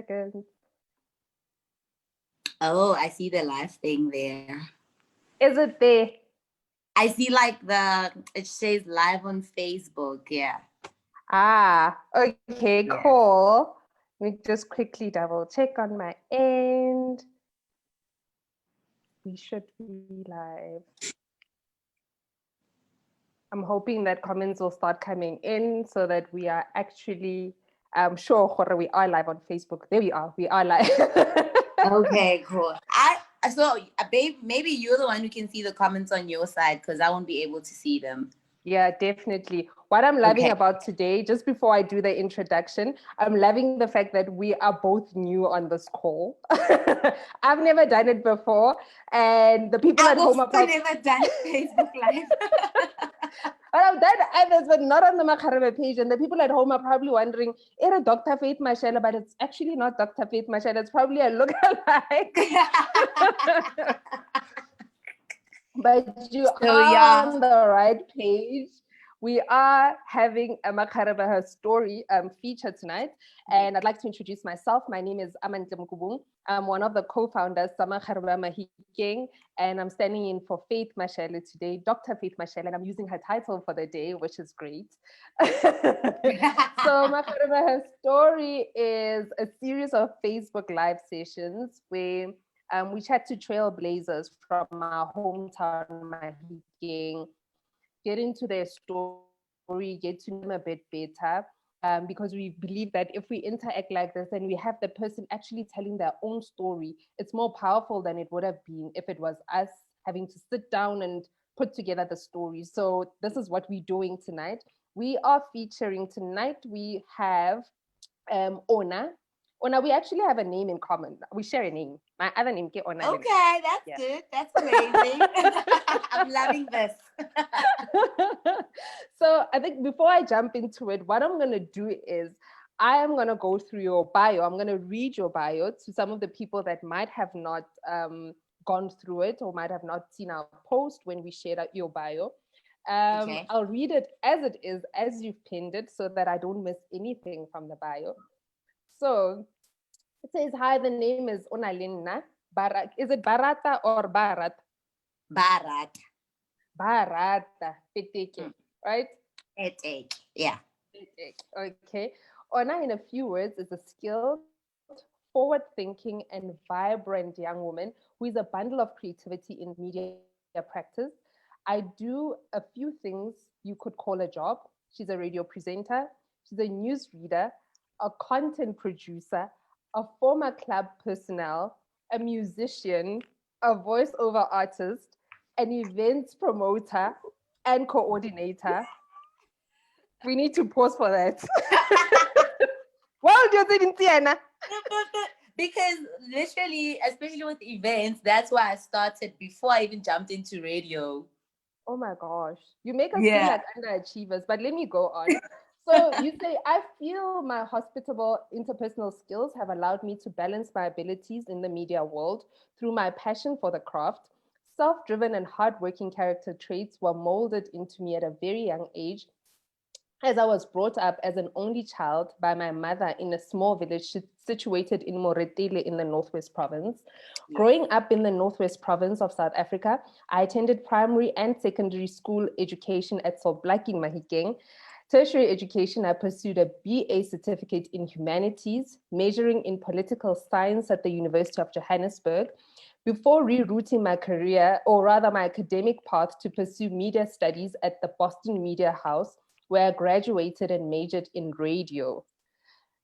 seconds. Oh, I see the live thing there. Is it there? I see it says live on Facebook. Yeah. Okay, cool. Let me just quickly double check on my end. We should be live. I'm hoping that comments will start coming in so that we are actually sure we are live on Facebook. There we are live. Okay, cool. Babe, maybe you're the one who can see the comments on your side because I won't be able to see them. Yeah, definitely. What I'm loving about today, just before I do the introduction, I'm loving the fact that we are both new on this call. I've never done it before, and the people at home I've never done Facebook Live. I've done others, but not on the Makgarebe page. And the people at home are probably wondering, is it Dr. Faith Mashela? But it's actually not Dr. Faith Mashela. It's probably a lookalike. But you are on the right page. We are having a Makgarebe Her Story feature tonight. And I'd like to introduce myself. My name is Amantle Mkubung. I'm one of the co-founders of Makgarebe Mahikeng, and I'm standing in for Faith Mashele today, Dr. Faith Mashele, and I'm using her title for the day, which is great. So Makgarebe Her Story is a series of Facebook live sessions where we chat to trailblazers from our hometown, Mahikeng, get into their story, get to know them a bit better, because we believe that if we interact like this and we have the person actually telling their own story, it's more powerful than it would have been if it was us having to sit down and put together the story. So this is what we're doing tonight. We are featuring tonight, we have Ona. Ona, we actually have a name in common. We share a name. My other name, Ona. Okay, that's good. That's amazing. I'm loving this. So I think before I jump into it, what I'm going to do is I am going to go through your bio. I'm going to read your bio to some of the people that might have not gone through it or might have not seen our post when we shared out your bio. I'll read it as it is, as you've pinned it, so that I don't miss anything from the bio. So it says, hi, the name is Onalinna. Is it Barata or Barat? Barat. Barata. Peteke, right? Peteke, yeah. Okay. Ona, in a few words, is a skilled, forward-thinking, and vibrant young woman who is a bundle of creativity in media practice. I do a few things you could call a job. She's a radio presenter. She's a newsreader, a content producer, a former club personnel, a musician, a voiceover artist, an events promoter, and coordinator. We need to pause for that. Well, because literally, especially with events, that's why I started before I even jumped into radio. Oh my gosh. You make us feel like underachievers, but let me go on. So you say, I feel my hospitable interpersonal skills have allowed me to balance my abilities in the media world through my passion for the craft. Self-driven and hardworking character traits were molded into me at a very young age, as I was brought up as an only child by my mother in a small village situated in Moretele in the Northwest Province. Yes. Growing up in the Northwest Province of South Africa, I attended primary and secondary school education at Soblak in Mahikeng. Tertiary education, I pursued a BA certificate in humanities, majoring in political science at the University of Johannesburg, before rerouting my career, or rather my academic path, to pursue media studies at the Boston Media House, where I graduated and majored in radio.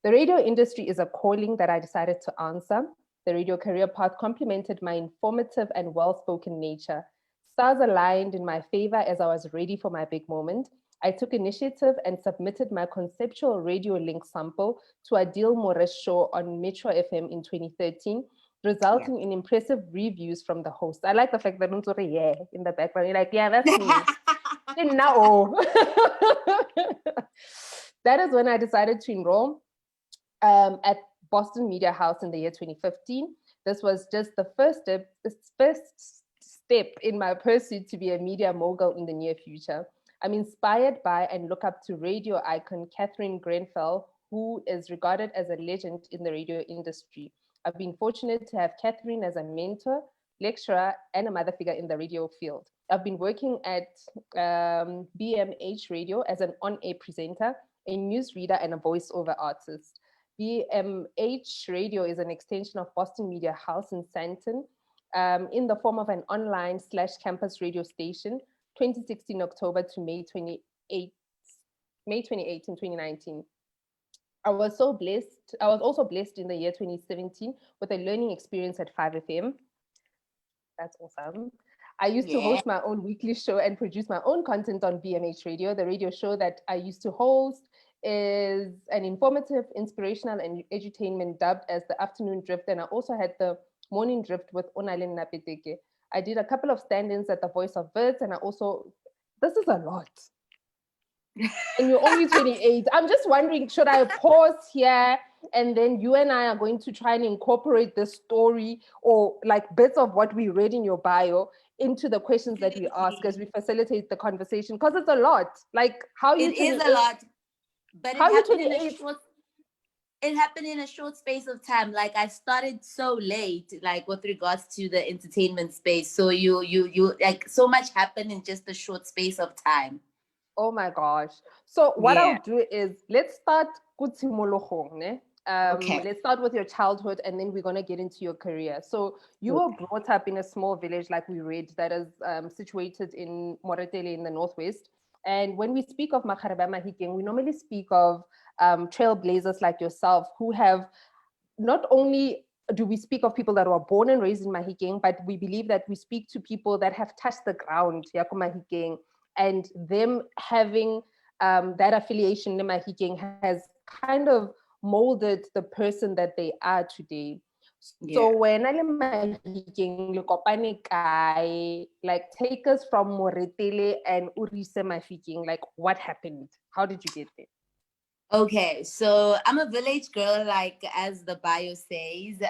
The radio industry is a calling that I decided to answer. The radio career path complemented my informative and well-spoken nature. Stars aligned in my favor as I was ready for my big moment. I took initiative and submitted my conceptual radio link sample to Adil Moresh show on Metro FM in 2013, resulting in impressive reviews from the host. I like the fact that in the background, you're like, yeah, that's me. No. That is when I decided to enroll at Boston Media House in the year 2015. This was just the first step in my pursuit to be a media mogul in the near future. I'm inspired by and look up to radio icon Catherine Grenfell, who is regarded as a legend in the radio industry. I've been fortunate to have Catherine as a mentor, lecturer, and a mother figure in the radio field. I've been working at BMH Radio as an on-air presenter, a newsreader, and a voiceover artist. BMH Radio is an extension of Boston Media House in Santon, in the form of an online / campus radio station, 2016 October to May 28 in 2019. I was also blessed in the year 2017 with a learning experience at 5FM. That's awesome. I used to host my own weekly show and produce my own content on BMH Radio. The radio show that I used to host is an informative, inspirational, and edutainment dubbed as the Afternoon Drift. And I also had the Morning Drift with Ona Peteke. I did a couple of stand-ins at the Voice of Birds, and this is a lot. And you're only 28. I'm just wondering, should I pause here and then you and I are going to try and incorporate this story or like bits of what we read in your bio into the questions that we ask as we facilitate the conversation? Because it's a lot. Like, how you 28? It is a lot, but it happened in a short space of time. Like, I started so late, like with regards to the entertainment space. So you like, so much happened in just a short space of time. Oh my gosh. So what I'll do is, let's start okay. Let's start with your childhood, and then we're going to get into your career. So you were brought up in a small village, like we read, that is situated in Moretele in the Northwest. And when we speak of Makgarebe Mahikeng, we normally speak of trailblazers like yourself, who have, not only do we speak of people that were born and raised in Mahikeng, but we believe that we speak to people that have touched the ground, Yako Mahikeng, and them having that affiliation in Mahikeng has kind of molded the person that they are today. So when I Mahikeng, like, take us from Moretele and Urise Mahikeng, like, what happened? How did you get there? Okay, so I'm a village girl, like as the bio says.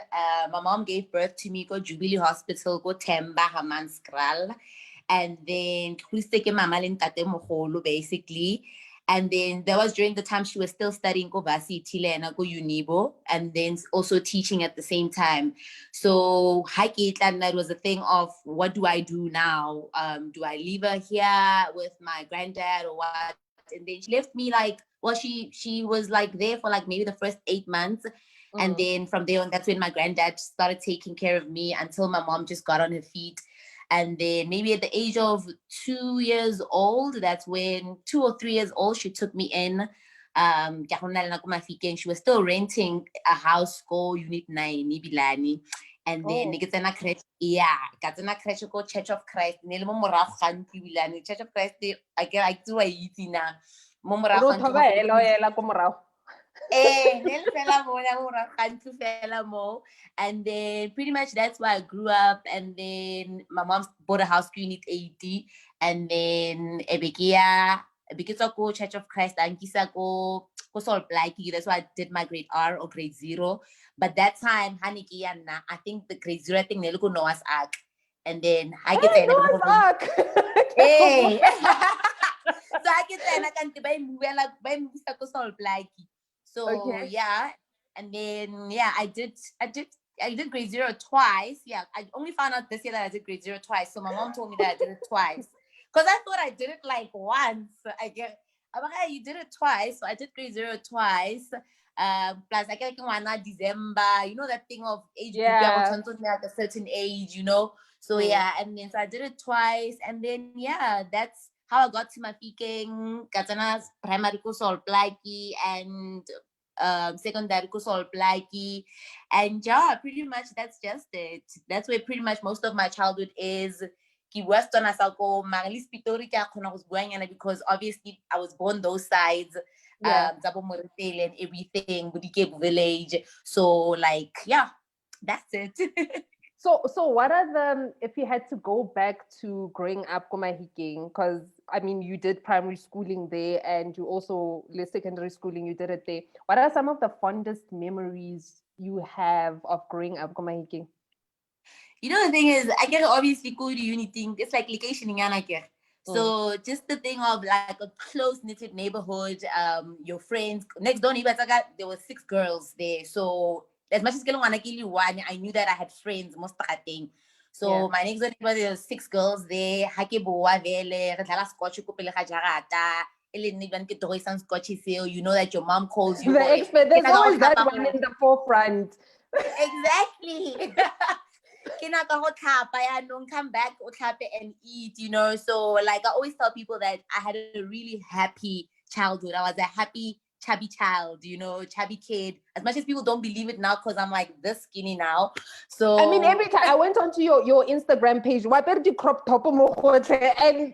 My mom gave birth to me, go Jubilee Hospital, go Temba Hamanskral. And then basically. And then that was during the time she was still studying go Tile and go Unibo, and then also teaching at the same time. So it was a thing of, what do I do now? Do I leave her here with my granddad or what? And then she left me like, well, she was like there for like maybe the first 8 months. And then from there on, that's when my granddad started taking care of me until my mom just got on her feet. And then maybe at the age of 2 years old, that's when 2 or 3 years old, she took me in. She was still renting a house called Unit 9, Nibilani. And then Church of Christ. Church of Christ, I do and then pretty much that's where I grew up. And then my mom bought a house unit 80, and then because I go Church of Christ and that's why I did my grade R or grade 0. But that time I think the grade 0 thing they look Noah's Ark. And then I get Noah's Ark. Hey. So I get I can't buy so yeah. And then I did grade 0 twice. Yeah, I only found out this year that I did grade 0 twice. So my mom told me that I did it twice, because I thought I did it like once. I'm like, hey, you did it twice. So I did grade 0 twice. Plus I get like December, you know, that thing of age group at a certain age, you know. So and then so I did it twice, and then that's how I got to my Fikeng, Katana's primary school Plaki, and secondary school Plaki. And pretty much that's just it. That's where pretty much most of my childhood is. Because obviously I was born those sides, and everything, Budike village. So like, that's it. So what are the, if you had to go back to growing up Komahikeng, because I mean you did primary schooling there and you also secondary schooling, you did it there. What are some of the fondest memories you have of growing up Komahikeng? You know, the thing is, I get obviously go to uni thing. It's like location in Yanakir. So just the thing of like a close-knitted neighborhood, your friends next door neighbors, there were 6 girls there. So as much as one, I knew that I had friends most of the thing. So my next door neighbor, there were 6 girls there. You know that your mom calls you. The expert, there's always that one in the forefront. Exactly. Come back and eat, you know. So like I always tell people that I had a really happy childhood. I was a happy chubby child, you know, chubby kid. As much as people don't believe it now because I'm like this skinny now. So I mean, every time I went onto your Instagram page, the crop top and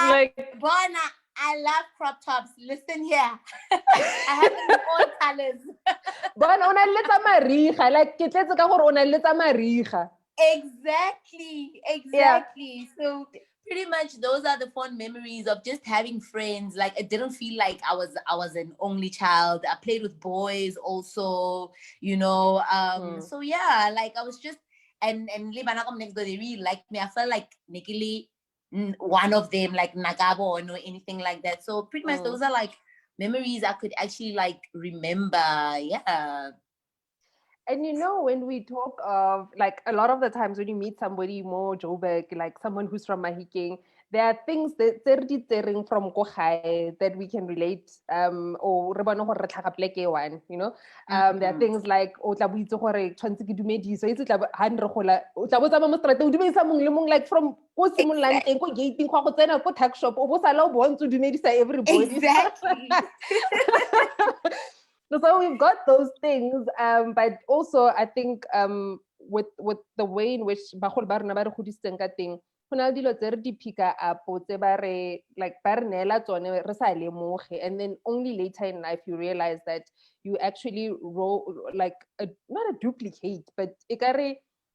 like Bona, I love crop tops. Listen here. I have them in all colors. Bona ona letsa mariga, like ke tletse ka gore ona letsa mariga. Exactly. Yeah. So pretty much those are the fond memories of just having friends. Like it didn't feel like I was an only child. I played with boys also, you know. So yeah, like I was just and Libanakom next door, they really liked me. I felt like Nikili one of them, like Nagabo or no anything like that. So pretty much those are like memories I could actually like remember. Yeah. And you know, when we talk of like a lot of the times when you meet somebody more Joburg, like someone who's from Mahikeng, there are things that they're from Kohai that we can relate or re bone gore re tlhaga pleke one, you know. There are things like o tla bo itse gore tshwantse ke dumedise itse tla ha re gola o tla bo tsama mo strata o dumedisa mong le mong like from go simololang teng go gating go tsena go tuck shop o bo sala o bontse o dumedisa everybody. Exactly. So we've got those things, but also I think with the way in which bagolo ba rona ba re godisitseng ka teng go na le dilo tse re di pick up tse ba re like ba re neela tsone re sa lemoge, and then only later in life you realize that you actually like not a duplicate, but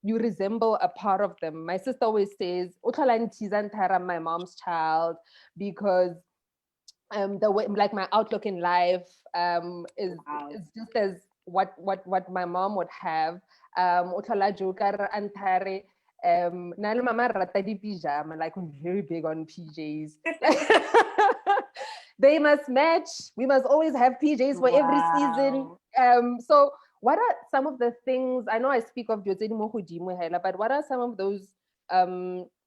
you resemble a part of them. My sister always says o tlhola nteaser ntha my mom's child because the way like my outlook in life is just as what my mom would have. Mama rata di pijama, like I'm very big on PJs. They must match. We must always have PJs for every season. So what are some of the things, I know I speak of but what are some of those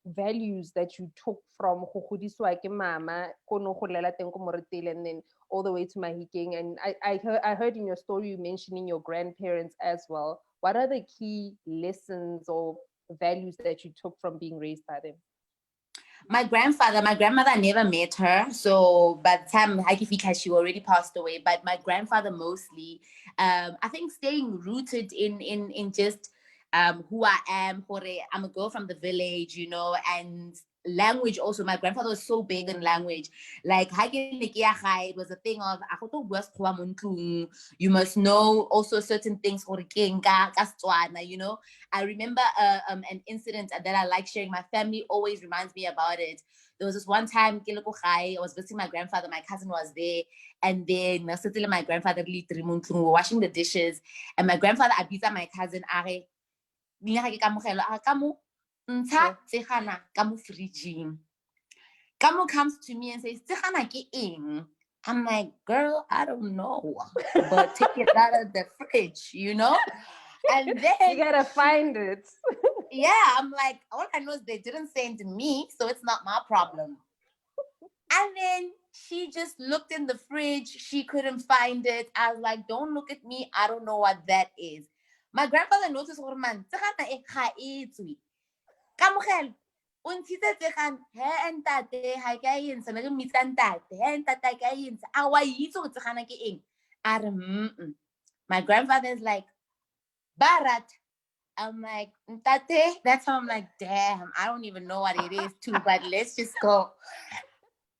values that you took from go godisiwa ke mama ko no golela teng ko Moretele and then all the way to Mahikeng? And I heard in your story you mentioning your grandparents as well. What are the key lessons or values that you took from being raised by them? My grandmother never met her. So by the time she already passed away. But my grandfather mostly, I think staying rooted in just who I am. I'm a girl from the village, you know, and language also. My grandfather was so big in language. Like it was a thing of you must know also certain things, you know. I remember an incident that I like sharing. My family always reminds me about it. There was this one time I was visiting my grandfather. My cousin was there, and then my grandfather were washing the dishes, and my grandfather abita my cousin Kamu comes to me and says, I'm like, girl, I don't know, but take it out of the fridge, you know? And then you gotta find it. Yeah, I'm like, all I know is they didn't send me, so it's not my problem. And then she just looked in the fridge. She couldn't find it. I was like, don't look at me. I don't know what that is. My grandfather noticed, Kamogelo, o ntshitse tsegang, he ntate ha ke a entse ne re mmitsa ntate, he ntate ha ke a entse, a wa itse go tsegana ke eng? A re My grandfather is like, Barat. I'm like, ntate. That's how I'm like, damn, I don't even know what it is too, but let's just go.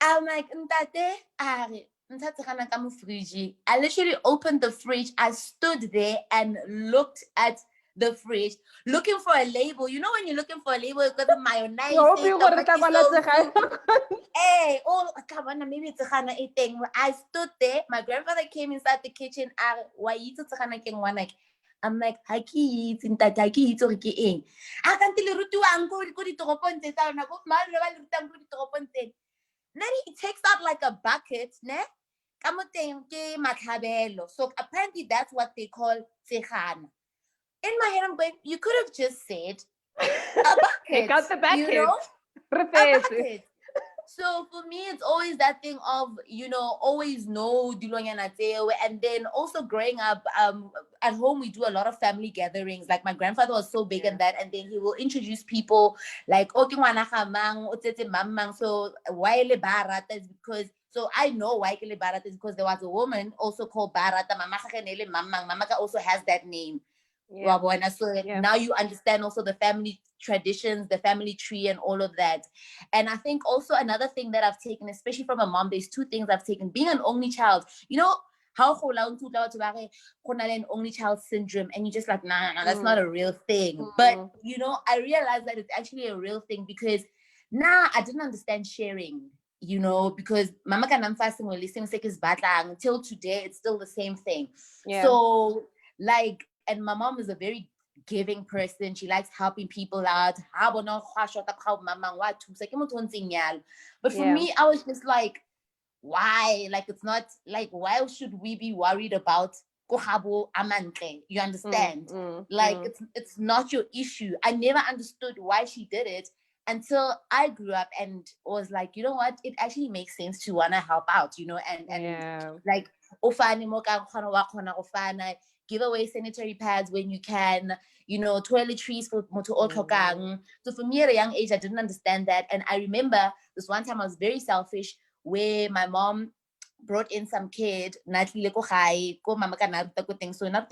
I'm like, ntate, a re ntshatsegana ka mo fridge. I literally opened the fridge. I stood there and looked at the fridge, looking for a label. You know when you're looking for a label, you've got the mayonnaise. Hey, oh, maybe it's a thing. I stood there. My grandfather came inside the kitchen. I'm like, ha ke itse ntate, ha ke itse gore ke eng. A kante le rutiwang ko ditoropong tse tsa rona, bo mma le ba le rutang ko ditoropong tse. then he takes out like a bucket, ne? So apparently that's what they call tsekhana. In my head, I'm going, you could have just said a Take bucket, out the bucket. you know? A Refese. bucket. So for me, it's always that thing of, always know dilonyana tseo. And then also growing up, at home we do a lot of family gatherings. Like my grandfather was so big in that, and then he will introduce people like okay ngwana ga mang, o tsetse mamang. So why le barata is because I know why le barata is because there was a woman also called Barata. Mama ga ne le mamang. Mama also has that name. Yeah. So now you understand also the family traditions, the family tree, and all of that. And I think also another thing that I've taken, especially from a mom, there's two things I've taken. Being an only child, how an only child syndrome, and you're just like, nah, that's not a real thing. But I realized that it's actually a real thing because I didn't understand sharing. Because mama can fasting or listening until today, it's still the same thing. Yeah. So and my mom is a very giving person. She likes helping people out. But for me, I was just like, why? Like, it's not like, why should we be worried about you understand? It's not your issue. I never understood why she did it until I grew up and was like, you know what? It actually makes sense to want to help out, and like, give away sanitary pads when you can, toiletries for moto otlokang. So for me at a young age, I didn't understand that. And I remember this one time I was very selfish where my mom brought in some kid, so not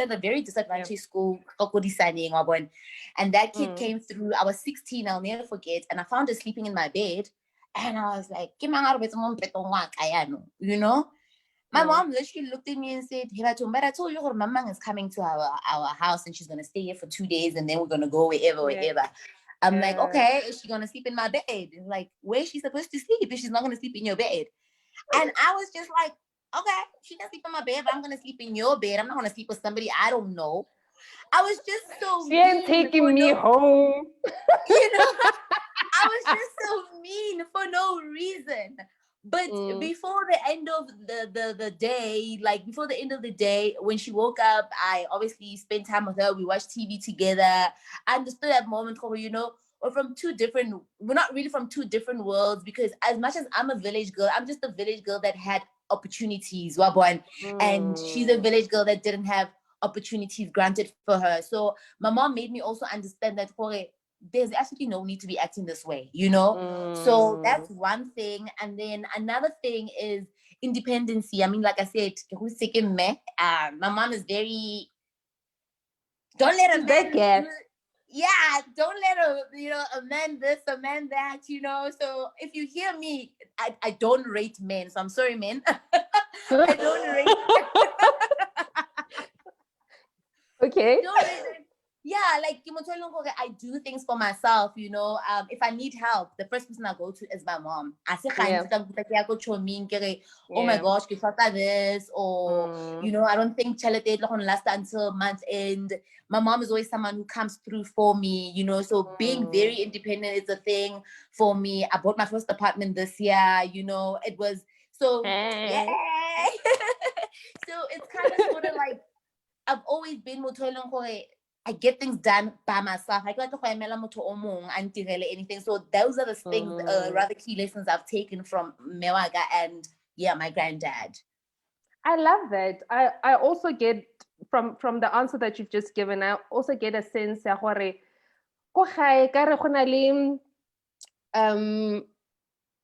at a very disadvantaged school, and that kid came through. I was 16, I'll never forget, and I found her sleeping in my bed, and I was like, my mom literally looked at me and said, but I told you her mamang is coming to our house and she's going to stay here for 2 days and then we're going to go wherever. I'm like, okay, is she going to sleep in my bed? Like, where's she supposed to sleep if she's not going to sleep in your bed? And I was just like, okay, she can sleep in my bed, but I'm going to sleep in your bed. I'm not going to sleep with somebody I don't know. I was just so she ain't taking me home. I was just so mean for no reason. But before the end of the day, before the end of the day, when she woke up, I obviously spent time with her. We watched TV together. I understood that moment, we're from we're not really from two different worlds, because as much as I'm a village girl, I'm just a village girl that had opportunities, and she's a village girl that didn't have opportunities granted for her. So my mom made me also understand that there's absolutely no need to be acting this way, So that's one thing. And then another thing is independency. I mean, like I said, my mom is very, don't let a man don't let a man this, a man that, So if you hear me, I don't rate men. So I'm sorry, men. I don't rate. Okay. I do things for myself, if I need help, the first person I go to is my mom. I say, oh my gosh, you thought this, or I don't think charity last until month end. My mom is always someone who comes through for me, so being very independent is a thing for me. I bought my first apartment this year, it was so yeah. So it's kind of sort of like I've always been I get things done by myself. I like to anything. So those are the things, rather key lessons I've taken from Mewaga and my granddad. I love that. I also get from the answer that you've just given, I also get a sense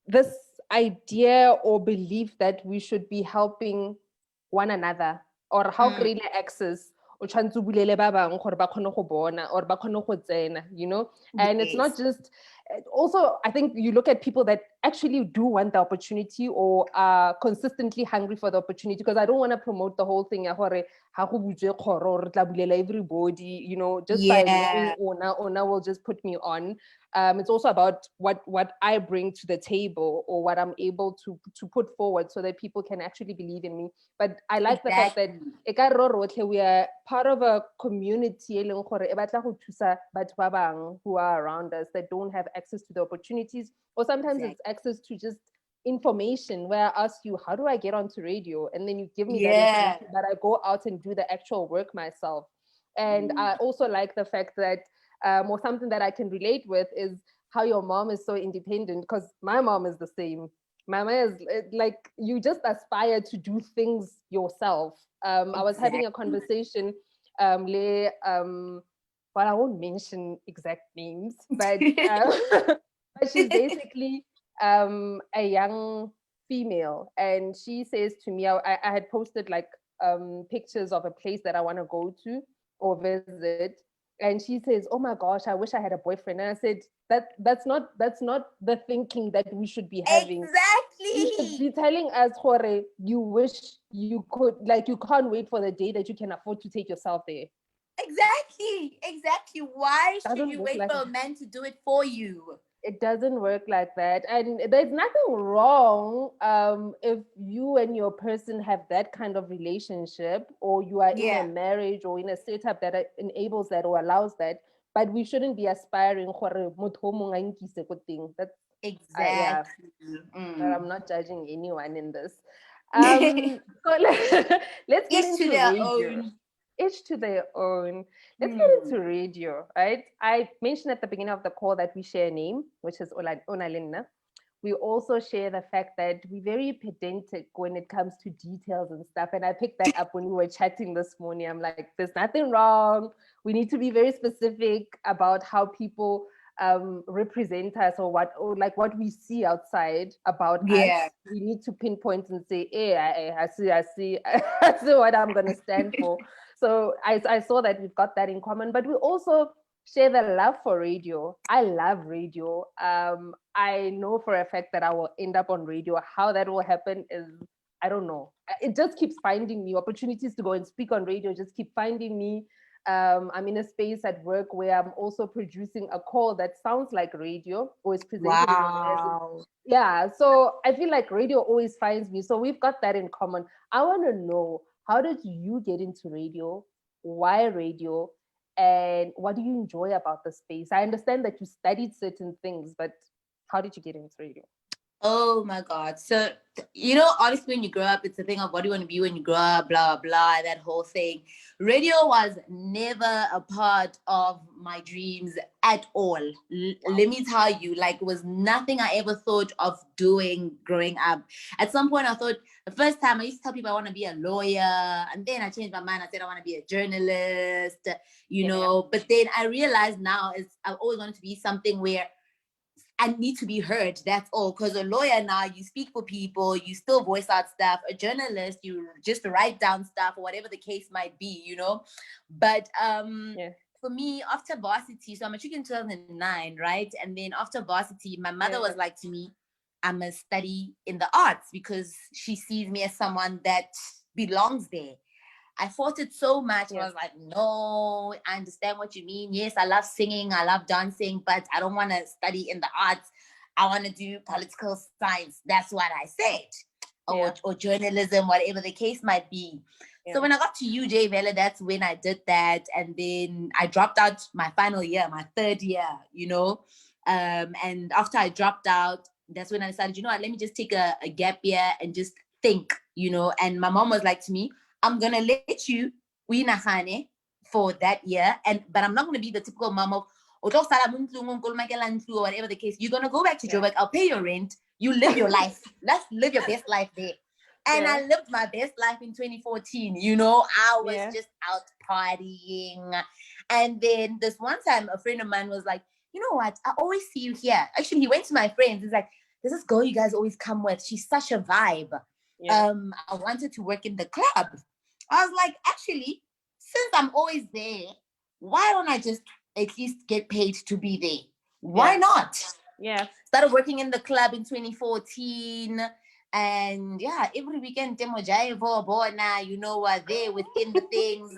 this idea or belief that we should be helping one another, or how create access or bulele ba bang gore ba khone go bona or ba khone go tsena, and it's not just. Also, I think you look at people that actually do want the opportunity or are consistently hungry for the opportunity, because I don't want to promote the whole thing everybody, just by knowing Ona will just put me on. It's also about what I bring to the table or what I'm able to put forward so that people can actually believe in me. But I like the fact that we are part of a community who are around us that don't have access to the opportunities, or sometimes it's access to just information where I ask you, how do I get onto radio? And then you give me that Yeah. information, but I go out and do the actual work myself. And I also like the fact that, or something that I can relate with is how your mom is so independent, because my mom is the same. My mom is like, you just aspire to do things yourself. I was having a conversation, well, I won't mention exact names, but but she's basically a young female, and she says to me, I had posted like pictures of a place that I want to go to or visit, and she says, "Oh my gosh, I wish I had a boyfriend." And I said, that's not the thinking that we should be having. You should Exactly. be telling us, Hore, you wish you could, like, you can't wait for the day that you can afford to take yourself there. Exactly. Why should Doesn't you work wait like for a man to do it for you? it doesn't work like that. And there's nothing wrong if you and your person have that kind of relationship, or you are in a Yeah. marriage or in a setup that enables that or allows that. But we shouldn't be aspiring gore motho o mong a nkise ko teng. That's yeah, Exactly. but I'm not judging anyone in this. Each So let's get to into their radio. own. Each to their own. Let's get Mm. into radio, right? I mentioned at the beginning of the call that we share a name, which is Ona. We also share the fact that we're very pedantic when it comes to details and stuff. And I picked that up when we were chatting this morning. I'm like, there's nothing wrong. We need to be very specific about how people represent us, or what we see outside about us. Yeah. We need to pinpoint and say, hey, I see I see what I'm going to stand for. So I saw that we've got that in common, but we also share the love for radio. I love radio. I know for a fact that I will end up on radio. How that will happen is, I don't know. It just keeps finding me opportunities to go and speak on radio. Just keep finding me. I'm in a space at work where I'm also producing a call that sounds like radio, or is presented in a way as Wow. yeah. So I feel like radio always finds me. So we've got that in common. I want to know, how did you get into radio? Why radio? And what do you enjoy about the space? I understand that you studied certain things, but how did you get into radio? Oh my God. So, honestly, when you grow up, it's a thing of what do you want to be when you grow up, blah, blah, that whole thing. Radio was never a part of my dreams at all. Let me tell you, like, it was nothing I ever thought of doing growing up. At some point, I thought, the first time I used to tell people I want to be a lawyer, and then I changed my mind. I said I want to be a journalist, but then I realized now I've always wanted to be something where I need to be heard. That's all. Because a lawyer now, you speak for people, you still voice out stuff. A journalist, you just write down stuff or whatever the case might be, But for me, after varsity, so I matriculated in 2009, right? And then after varsity, my mother was like to me, I must study in the arts because she sees me as someone that belongs there. I fought it so much. I was like, no, I understand what you mean. Yes, I love singing, I love dancing, but I don't want to study in the arts. I want to do political science. That's what I said. Or journalism, whatever the case might be. Yeah. So when I got to UJ Vela, that's when I did that. And then I dropped out my final year, my third year, and after I dropped out, that's when I decided, let me just take a gap year and just think, and my mom was like to me, I'm going to let you winahane for that year, but I'm not going to be the typical mom of, or whatever the case. You're going to go back to Joburg. I'll pay your rent. You live your life. Let's live your best life there. And I lived my best life in 2014. I was just out partying. And then this one time, a friend of mine was like, you know what? I always see you here. Actually, he went to my friends. He's like, there's this girl you guys always come with. She's such a vibe. I wanted to work in the club. I was like, actually, since I'm always there, why don't I just at least get paid to be there? Why not? Yeah. Started working in the club in 2014. And every weekend, Demo Jaivo, Bona, are there within the things,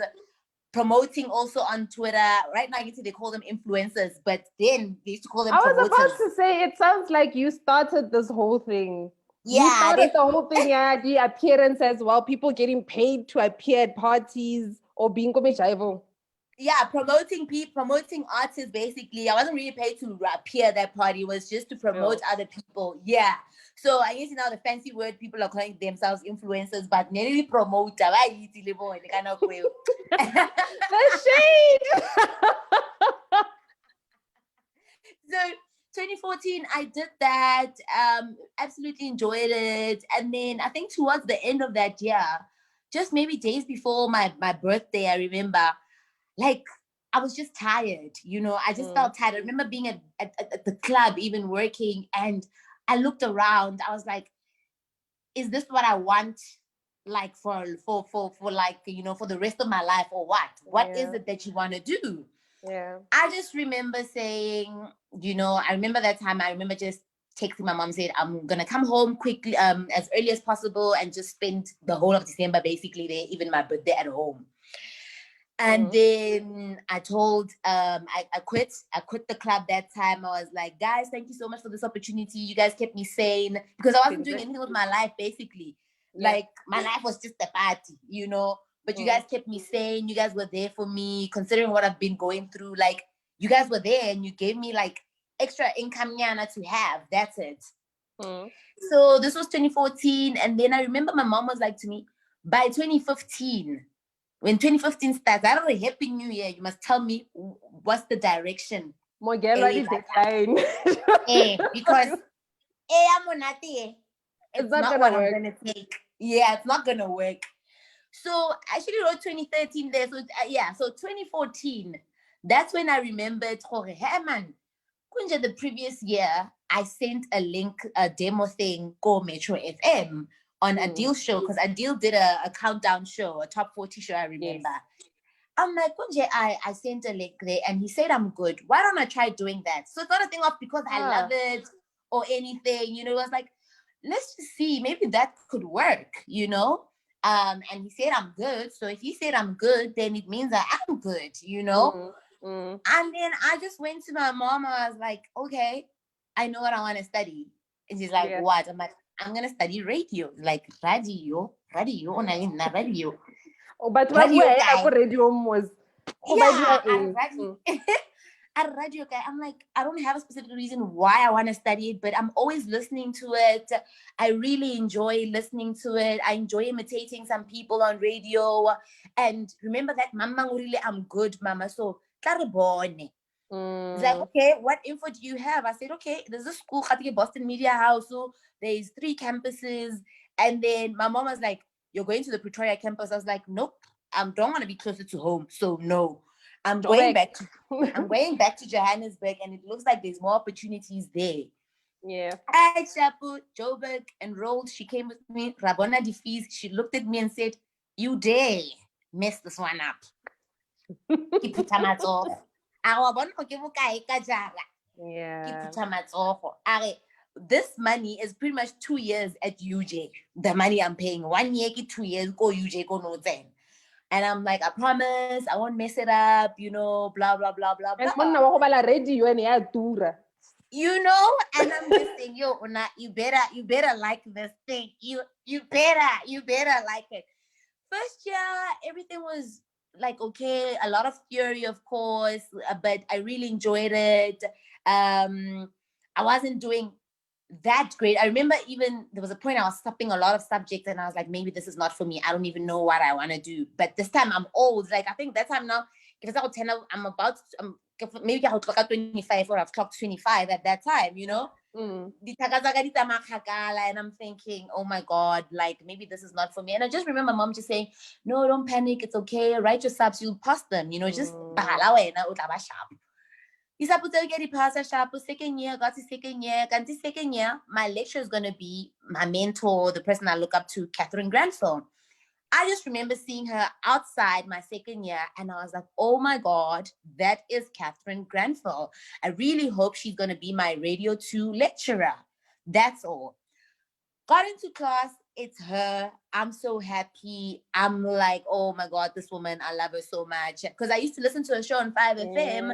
promoting also on Twitter. Right now, they call them influencers, but then they used to call them promoters. I was about to say, it sounds like you started this whole thing. Yeah, you started the whole thing, the appearance as well. People getting paid to appear at parties or being komejaivo. Yeah, promoting artists. Basically, I wasn't really paid to appear at that party. It was just to promote other people. Yeah. So I guess now the fancy word people are calling themselves influencers, but nearly promote. The shade. So 2014, I did that. Absolutely enjoyed it. And then I think towards the end of that year, just maybe days before my birthday, I remember, like, I was just tired. I just felt tired. I remember being at the club, even working, and I looked around. I was like, is this what I want? Like for like, for the rest of my life, or what? What is it that you want to do? Yeah. I just remember saying, I remember that time. I remember just texting my mom, said, I'm gonna come home quickly, as early as possible, and just spend the whole of December basically there, even my birthday at home. And then I told, I quit the club that time. I was like, guys, thank you so much for this opportunity. You guys kept me sane, because I wasn't doing anything with my life basically. Like, my life was just a party, but you guys kept me sane. You guys were there for me, considering what I've been going through. Like, you guys were there, and you gave me like extra income to have. That's it. So this was 2014. And then I remember my mom was like to me, by 2015, when 2015 starts, I don't know, Happy New Year, you must tell me what's the direction. Because it's not what I'm going to take. Yeah, it's not going to work. So I actually wrote 2013 there. So so 2014, that's when I remembered, hey man, the previous year, I sent a link, a demo thing, Go Metro FM on Adil's show, because Adil did a countdown show, a top 40 show, I remember. I'm like, Kunje, I sent a link there, and he said I'm good. Why don't I try doing that? So it's not a thing of because I love it or anything, it was like, let's just see, maybe that could work, and he said I'm good. So if he said I'm good, then it means I am good, And then I just went to my mom. I was like, okay, I know what I want to study. And she's like, what? I'm like, I'm going to study radio. Like, radio, radio. Oh, but radio guy. Radio was. A radio guy. I'm like, I don't have a specific reason why I want to study it, but I'm always listening to it. I really enjoy listening to it. I enjoy imitating some people on radio. And remember that, Mama, really, I'm good, Mama. So, it's like, okay, what info do you have? I said, okay, there's a school, Boston Media House. So there's 3 campuses. And then my mom was like, you're going to the Pretoria campus. I was like, nope, I don't want to be closer to home. So no, I'm going back to Johannesburg, and it looks like there's more opportunities there. Yeah. I Shapu, Joburg, enrolled. She came with me, Rabona Defees. She looked at me and said, you dare mess this one up. Yeah. This money is pretty much 2 years at UJ. The money I'm paying, 1 year, 2 years, go UJ, go no then. And I'm like, I promise, I won't mess it up, blah, blah, blah, blah, blah. And radio and and I'm just saying, yo, Ona, you better like this thing. You better like it. First year, everything was like, okay, a lot of theory, of course, but I really enjoyed it. I wasn't doing that great. I remember even there was a point I was stopping a lot of subjects, and I was like, maybe this is not for me. I don't even know what I want to do. But this time I'm old. Like, I think that time now, if it's out 10, maybe I'll clock out 25, or I've clocked 25 at that time, And I'm thinking, oh my God, like, maybe this is not for me. And I just remember mom just saying, no, don't panic. It's okay. Write your subs. You'll pass them, just second year, got to second year. Second year, my lecturer is going to be my mentor, the person I look up to, Catherine Granville. I just remember seeing her outside my second year, and I was like, oh my God, that is Catherine Granville. I really hope she's going to be my Radio 2 lecturer. That's all. Got into class, it's her. I'm so happy. I'm like, oh my God, this woman, I love her so much. Because I used to listen to her show on 5FM.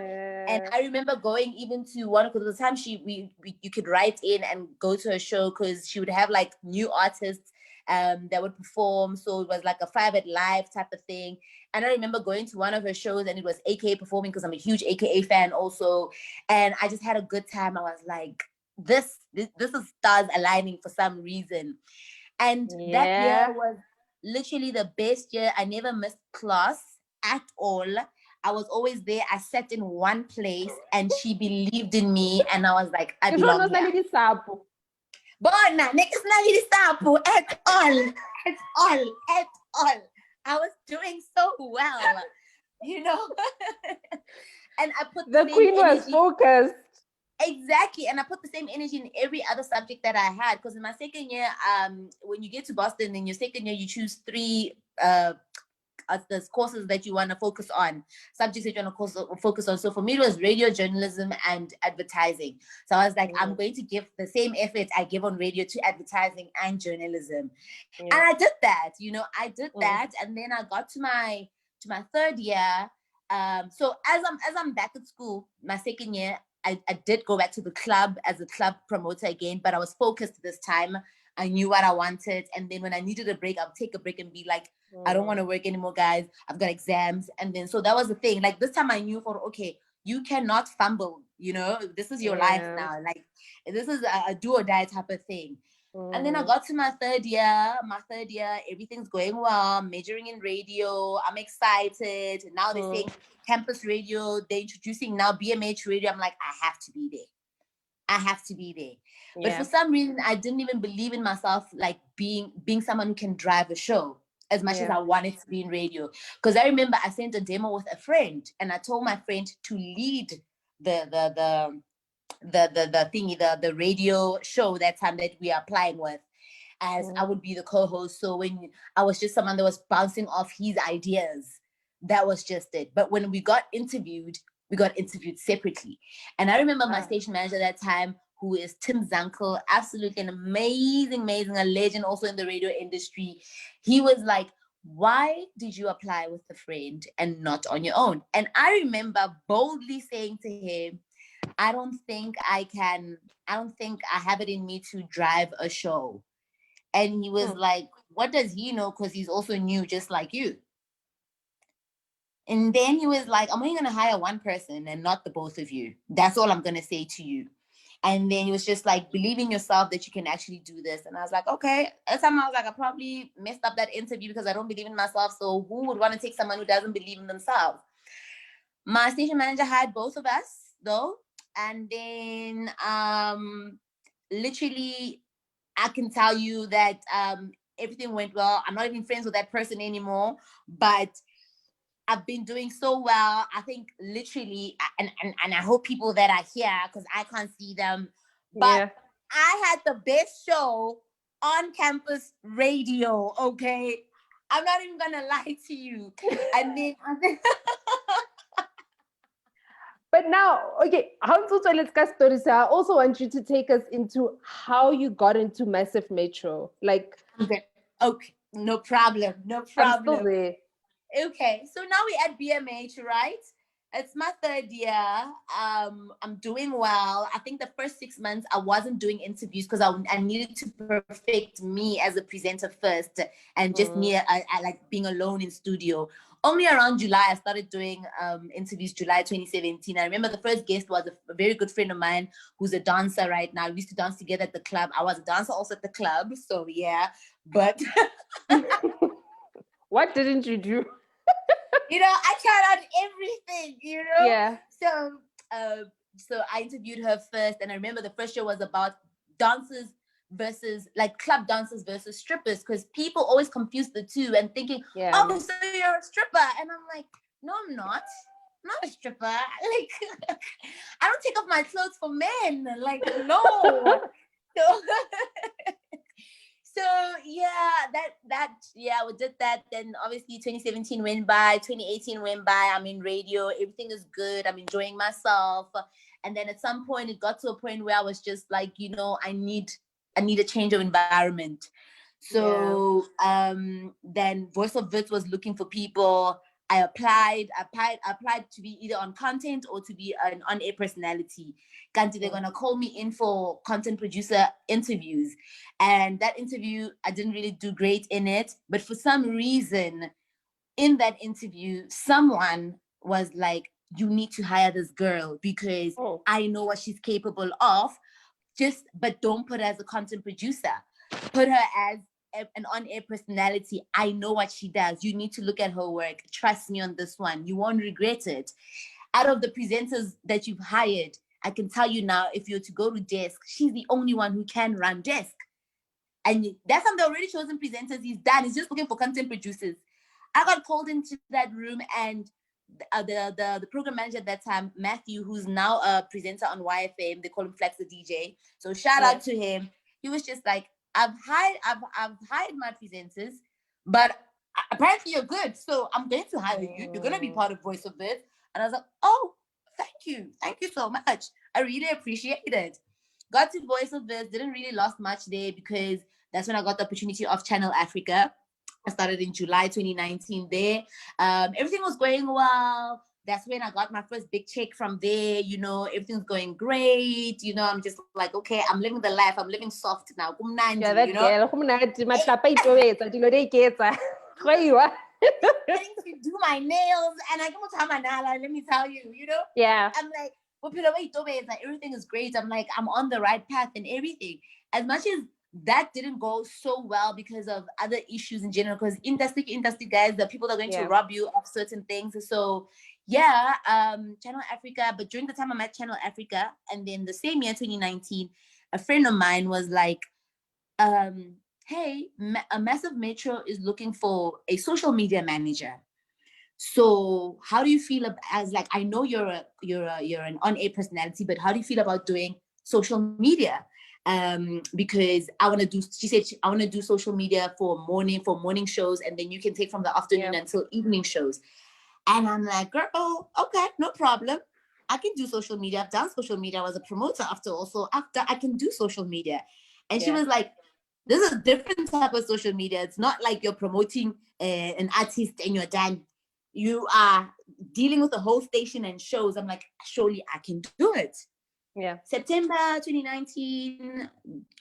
And I remember going even to one, because at the time you could write in and go to her show, because she would have like new artists. that would perform. So it was like a private live type of thing. And I remember going to one of her shows and it was AKA performing because I'm a huge AKA fan also. And I just had a good time. I was like, this is stars aligning for some reason. And that year was literally the best year. I never missed class at all. I was always there. I sat in one place and she believed in me. And I was like, I belong here. Bona, next at all. At all. I was doing so well, you know. And I put the queen was focused. Exactly. And I put the same energy in every other subject that I had. Because in my second year, when you get to Boston, in your second year, you choose 3 the courses that you want to focus on, subjects that you want to focus on. So for me, it was radio, journalism, and advertising. So I was like, I'm going to give the same effort I give on radio to advertising and journalism. And I did that, you know, that. And then I got to my third year. So as I'm back at school, my second year, I did go back to the club as a club promoter again, but I was focused this time. I knew what I wanted. And then when I needed a break, I'll take a break and be like, I don't want to work anymore, guys. I've got exams. And then, so that was the thing. Like this time I knew okay, you cannot fumble, you know, this is your life now. Like this is a do or die type of thing. And then I got to my third year, everything's going well, majoring in radio. I'm excited. Now they're saying campus radio. They're introducing now BMH radio. I'm like, I have to be there. But for some reason, I didn't even believe in myself, like being someone who can drive a show as much as I wanted to be in radio. Because I remember I sent a demo with a friend and I told my friend to lead the radio show that time that we are applying with, as I would be the co-host. So when I was just someone that was bouncing off his ideas, that was just it. But when we got interviewed separately. And I remember my station manager at that time, who is Tim Zankel, absolutely an amazing, a legend also in the radio industry. He was like, why did you apply with a friend and not on your own? And I remember boldly saying to him, I don't think I have it in me to drive a show. And he was like, what does he know? Because he's also new, just like you. And then he was like, I'm only going to hire one person and not the both of you. That's all I'm going to say to you. And then he was just like, believe in yourself that you can actually do this. And I was like, okay. At the time I was like, I probably messed up that interview because I don't believe in myself. So who would want to take someone who doesn't believe in themselves? My station manager had both of us though. And then literally, I can tell you that everything went well. I'm not even friends with that person anymore, but I've been doing so well. I think literally, and I hope people that are here, because I can't see them, but I had the best show on campus radio, okay? I'm not even going to lie to you. And then... But now, okay, let's get stories. I also want you to take us into how you got into Massiv Metro. Like, okay, no problem. I'm still there. Okay, so now we're at BMH, right? It's my third year. I'm doing well. I think the first 6 months I wasn't doing interviews because I needed to perfect me as a presenter first, and just me, I like being alone in studio. Only around July I started doing interviews. July 2017. I remember the first guest was a very good friend of mine who's a dancer right now. We used to dance together at the club. I was a dancer also at the club, so yeah. But what didn't you do? You know, I tried out everything, you know? Yeah. So I interviewed her first, and I remember the first show was about dancers versus, like, club dancers versus strippers, because people always confuse the two and thinking, oh, so you're a stripper. And I'm like, no, I'm not. I'm not a stripper. Like, I don't take off my clothes for men. Like, no. So we did that. Then obviously 2017 went by, 2018 went by. I'm in radio. Everything is good. I'm enjoying myself. And then at some point, it got to a point where I was just like, you know, I need a change of environment. So then Voice of Wits was looking for people. I applied to be either on content or to be an on-air personality. They're gonna call me in for content producer interviews. And that interview, I didn't really do great in it. But for some reason, in that interview, someone was like, you need to hire this girl because I know what she's capable of. But don't put her as a content producer. Put her as an on-air personality. I know what she does. You need to look at her work. Trust me on this one. You won't regret it. Out of the presenters that you've hired, I can tell you now, if you're to go to desk, she's the only one who can run desk. And that's some of the already chosen presenters he's done. He's just looking for content producers. I got called into that room, and the program manager at that time, Matthew, who's now a presenter on YFM, they call him Flex the DJ. So shout out to him. He was just like, I've hired my presenters, but apparently you're good, so I'm going to hire you. You're going to be part of Voice of This. And I was like, oh, thank you so much. I really appreciate it. Got to Voice of This, didn't really lost much there because that's when I got the opportunity of Channel Africa. I started in July 2019 there. Everything was going well. That's when I got my first big check from there. You know, everything's going great. You know, I'm just like, okay, I'm living the life. I'm living soft now. Yeah, that girl. Getting to do my nails, and I go to my nala. Let me tell you, you know. Yeah. I'm like, like everything is great. I'm like, I'm on the right path and everything. As much as that didn't go so well because of other issues in general, because industry guys, the people that are going to rob you of certain things. So Channel Africa. But during the time I'm at Channel Africa, and then the same year 2019, a friend of mine was like, hey, a Massiv Metro is looking for a social media manager. So how do you feel as like, I know you're an on-air personality, but how do you feel about doing social media? Because she said I want to do social media for morning shows, and then you can take from the afternoon until evening shows. And I'm like, girl, okay, no problem. I can do social media. I've done social media. I was a promoter after all. So after I can do social media. And she was like, this is a different type of social media. It's not like you're promoting an artist and you're done. You are dealing with the whole station and shows. I'm like, surely I can do it. Yeah. September 2019,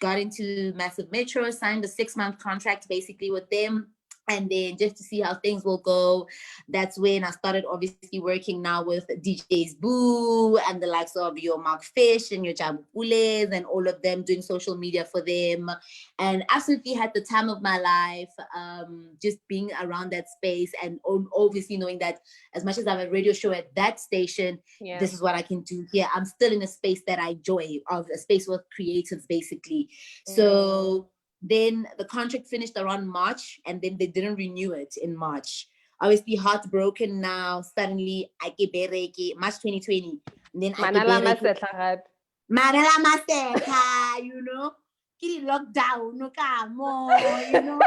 got into Massiv Metro, signed a 6-month contract basically with them. And then just to see how things will go, that's when I started obviously working now with DJs Boo and the likes of your Mark Fish and your Jabupules and all of them, doing social media for them. And absolutely had the time of my life, just being around that space, and obviously knowing that as much as I have a radio show at that station, this is what I can do here. I'm still in a space that I enjoy, of a space with creatives basically. So then the contract finished around March, and then they didn't renew it in March. Obviously heartbroken now. Suddenly I get March 2020. And then Manala Maseka, you know, get lockdown, you know.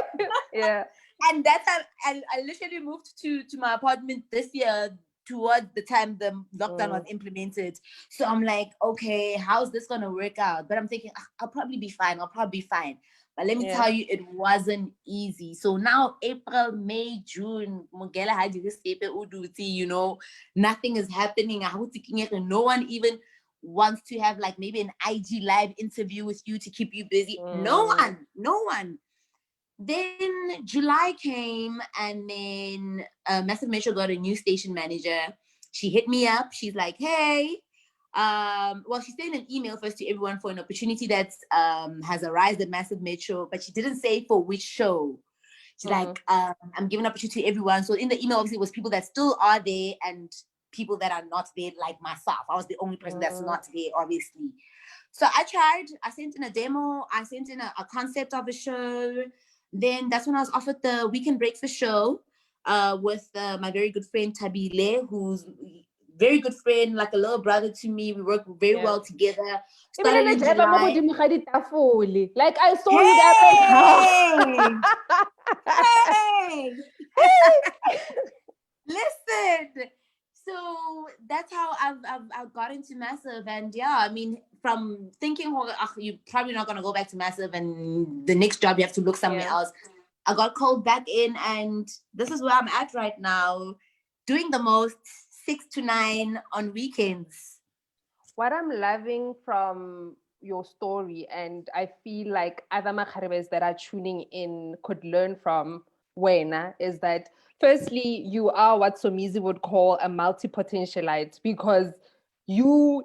Yeah. And that's how I literally moved to my apartment this year, towards the time the lockdown was implemented. So I'm like, okay, how's this gonna work out? But I'm thinking, I'll probably be fine. But let me tell you, it wasn't easy. So now April, May, June, you know, nothing is happening. No one even wants to have like maybe an IG live interview with you to keep you busy. No one. Then July came, and then Massiv Metro got a new station manager. She hit me up. She's like, hey, she sent an email first to everyone for an opportunity that has arisen at Massiv Metro, but she didn't say for which show. She's like, I'm giving an opportunity to everyone. So in the email, obviously, it was people that still are there and people that are not there, like myself. I was the only person that's not there, obviously. So I tried. I sent in a demo. I sent in a concept of a show. Then that's when I was offered the Weekend Breakfast show with my very good friend Tabile, who's very good friend, like a little brother to me. We work very well together. Started in July. Like I saw you guys like, hey. Listen. So that's how I've got into Massiv. And yeah, I mean, from thinking, you're probably not going to go back to Massiv, and the next job you have to look somewhere else. I got called back in, and this is where I'm at right now. doing the most 6 to 9 on weekends. What I'm loving from your story, and I feel like other Makgarebes that are tuning in could learn from Wena, is that firstly, you are what Somizi would call a multi-potentialite, because you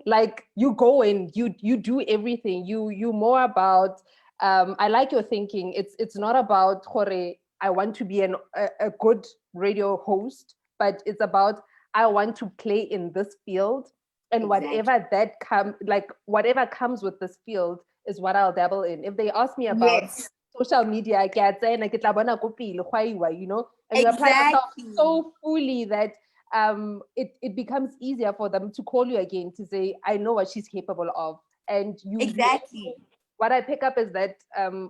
go in, you do everything. You more about I like your thinking. It's not about Hore, I want to be a good radio host, but it's about I want to play in this field, and whatever that whatever comes with this field is what I'll dabble in. If they ask me about social media, you know, and you apply yourself so fully that it becomes easier for them to call you again to say, I know what she's capable of. And what I pick up is that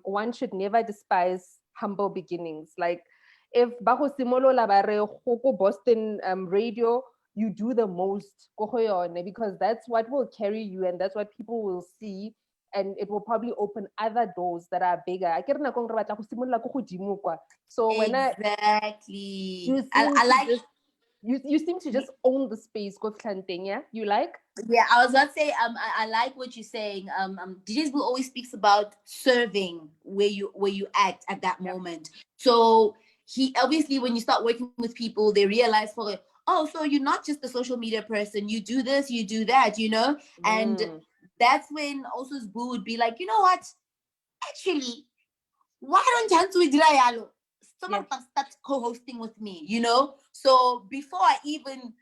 one should never despise humble beginnings. Like if Bajo Simolo Labare Boston radio, you do the most because that's what will carry you, and that's what people will see, and it will probably open other doors that are bigger. So when I like you seem to just own the space. Yeah, you like? Yeah, I was gonna say I like what you're saying. DJs will always speaks about serving where you act at that moment. So he obviously, when you start working with people, they realize oh, so you're not just a social media person, you do this, you do that, you know? And that's when also Boo would be like, you know what? Actually, why don't you do yalo? Someone start co-hosting with me, you know? So before I even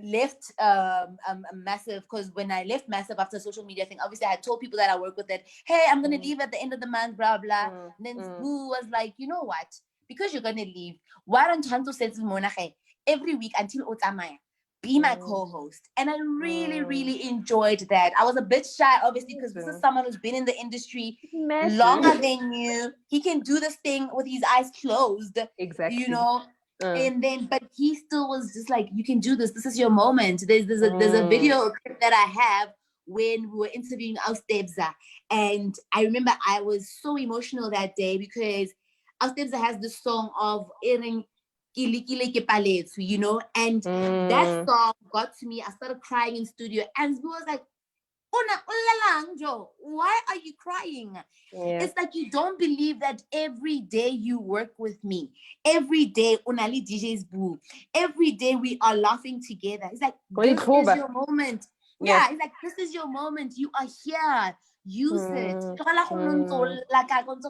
left Massiv, because when I left Massiv after social media thing, obviously I had told people that I work with that, hey, I'm going to leave at the end of the month, blah, blah. And then Boo was like, you know what? Because you're going to leave, why don't you say to every week until Otamaya, be my co-host? And I really, really enjoyed that. I was a bit shy, obviously, because this is someone who's been in the industry longer than you. He can do this thing with his eyes closed. Exactly. You know? And then, but he still was just like, you can do this. This is your moment. There's a video clip that I have when we were interviewing Austebza. And I remember I was so emotional that day because Austebza has this song of Ering, you know, and that song got to me. I started crying in studio, and he was like, Ona, why are you crying? It's like you don't believe that every day you work with me, every day Unali DJ's Boo, every day we are laughing together. It's like, this is your moment. Yeah, it's like, this is your moment. You are here. Use it.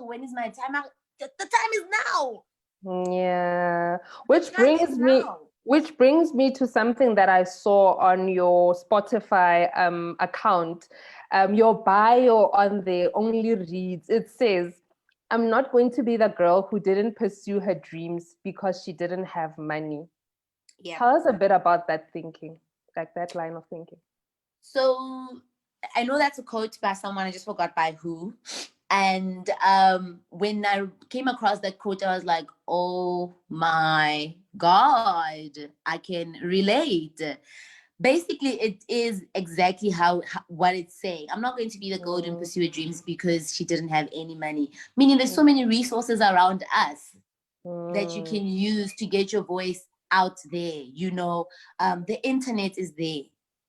When is my time? The time is now. Yeah, which brings me to something that I saw on your Spotify account. Your bio on there only reads, it says, I'm not going to be the girl who didn't pursue her dreams because she didn't have money. Tell us a bit about that thinking, like that line of thinking. So I know that's a quote by someone, I just forgot by who. And when I came across that quote, I was like, oh my God, I can relate. Basically, it is exactly how what it's saying. I'm not going to be the girl who pursue her dreams because she didn't have any money. Meaning there's so many resources around us that you can use to get your voice out there. You know, the internet is there.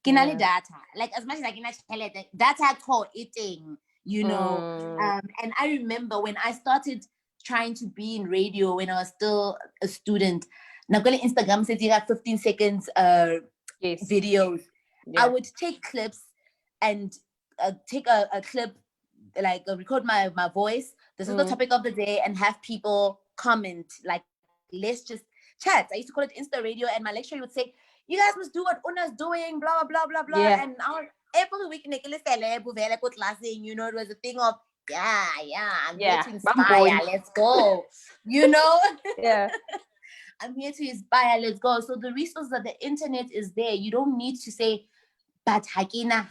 Kinali data. Like as much as I can tell it, data call eating. You know, and I remember when I started trying to be in radio when I was still a student. Nakole Instagram said you got 15 seconds videos. I would take clips and take a clip, like record my voice. This is the topic of the day, and have people comment. Like, let's just chat. I used to call it Insta Radio, and my lecturer would say, "You guys must do what Una's doing." Blah blah blah blah. Yeah. And every week, you know, it was a thing of I'm here to inspire. Let's go. You know. Yeah. I'm here to inspire. Let's go. So the resource of the internet is there. You don't need to say, but hakina.